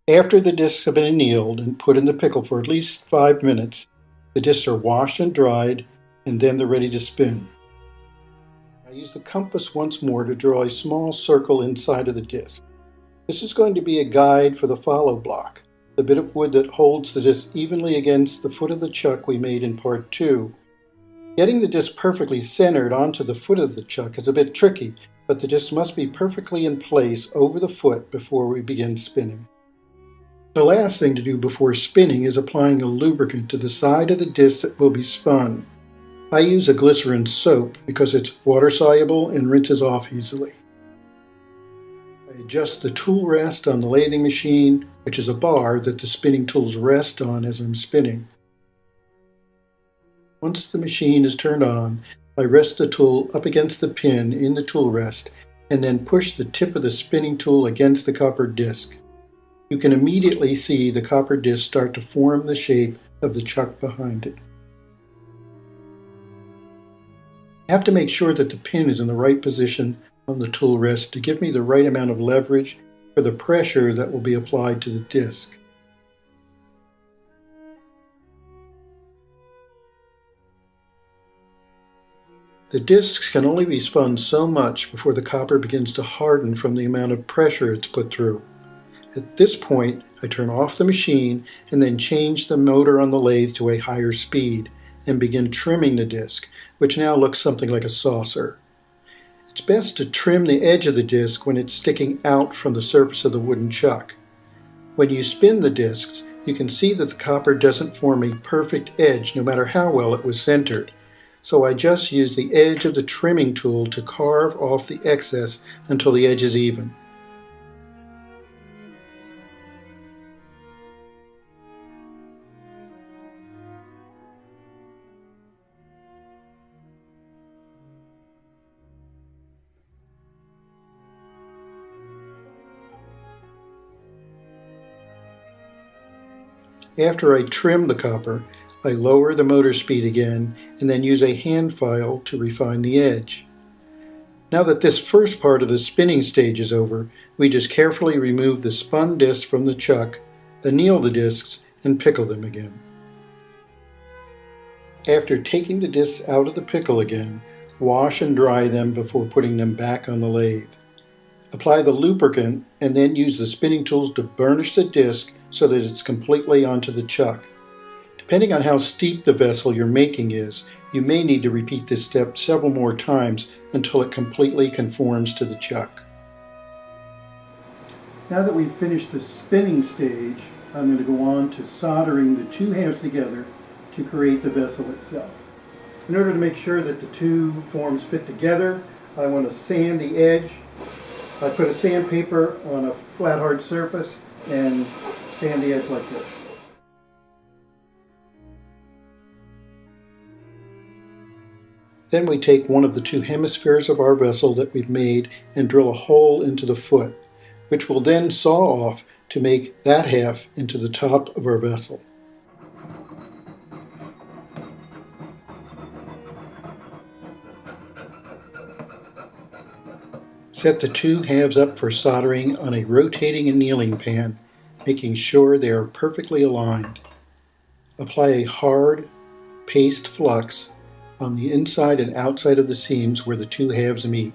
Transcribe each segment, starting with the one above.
After the discs have been annealed and put in the pickle for at least 5 minutes, the discs are washed and dried, and then they're ready to spin. I use the compass once more to draw a small circle inside of the disc. This is going to be a guide for the follow block, the bit of wood that holds the disc evenly against the foot of the chuck we made in part 2. Getting the disc perfectly centered onto the foot of the chuck is a bit tricky, but the disc must be perfectly in place over the foot before we begin spinning. The last thing to do before spinning is applying a lubricant to the side of the disc that will be spun. I use a glycerin soap because it's water soluble and rinses off easily. I adjust the tool rest on the lathing machine, which is a bar that the spinning tools rest on as I'm spinning. Once the machine is turned on, I rest the tool up against the pin in the tool rest and then push the tip of the spinning tool against the copper disc. You can immediately see the copper disc start to form the shape of the chuck behind it. I have to make sure that the pin is in the right position on the tool rest to give me the right amount of leverage for the pressure that will be applied to the disc. The discs can only be spun so much before the copper begins to harden from the amount of pressure it's put through. At this point, I turn off the machine and then change the motor on the lathe to a higher speed and begin trimming the disc, which now looks something like a saucer. It's best to trim the edge of the disc when it's sticking out from the surface of the wooden chuck. When you spin the discs, you can see that the copper doesn't form a perfect edge no matter how well it was centered. So I just use the edge of the trimming tool to carve off the excess until the edge is even. After I trim the copper, I lower the motor speed again and then use a hand file to refine the edge. Now that this first part of the spinning stage is over, we just carefully remove the spun disc from the chuck, anneal the discs, and pickle them again. After taking the discs out of the pickle again, wash and dry them before putting them back on the lathe. Apply the lubricant and then use the spinning tools to burnish the disc so that it's completely onto the chuck. Depending on how steep the vessel you're making is, you may need to repeat this step several more times until it completely conforms to the chuck. Now that we've finished the spinning stage, I'm going to go on to soldering the two halves together to create the vessel itself. In order to make sure that the two forms fit together, I want to sand the edge. I put a sandpaper on a flat hard surface and sand the edge like this. Then we take one of the two hemispheres of our vessel that we've made and drill a hole into the foot, which we'll then saw off to make that half into the top of our vessel. Set the two halves up for soldering on a rotating annealing pan, making sure they are perfectly aligned. Apply a hard paste flux on the inside and outside of the seams where the two halves meet.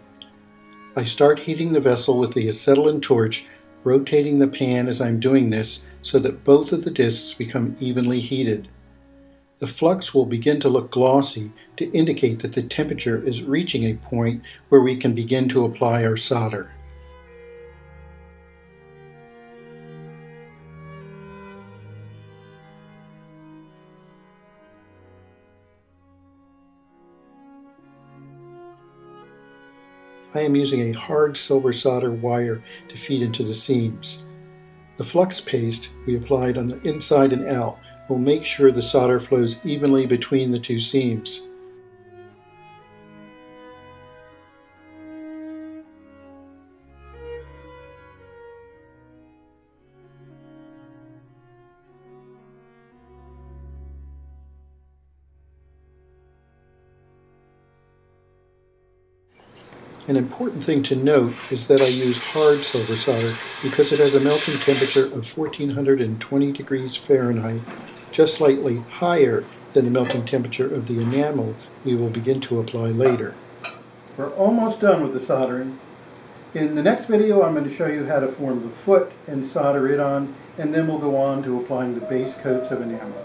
I start heating the vessel with the acetylene torch, rotating the pan as I'm doing this so that both of the discs become evenly heated. The flux will begin to look glossy to indicate that the temperature is reaching a point where we can begin to apply our solder. I am using a hard silver solder wire to feed into the seams. The flux paste we applied on the inside and out will make sure the solder flows evenly between the two seams. An important thing to note is that I use hard silver solder because it has a melting temperature of 1420 degrees Fahrenheit, just slightly higher than the melting temperature of the enamel we will begin to apply later. We're almost done with the soldering. In the next video, I'm going to show you how to form the foot and solder it on, and then we'll go on to applying the base coats of enamel.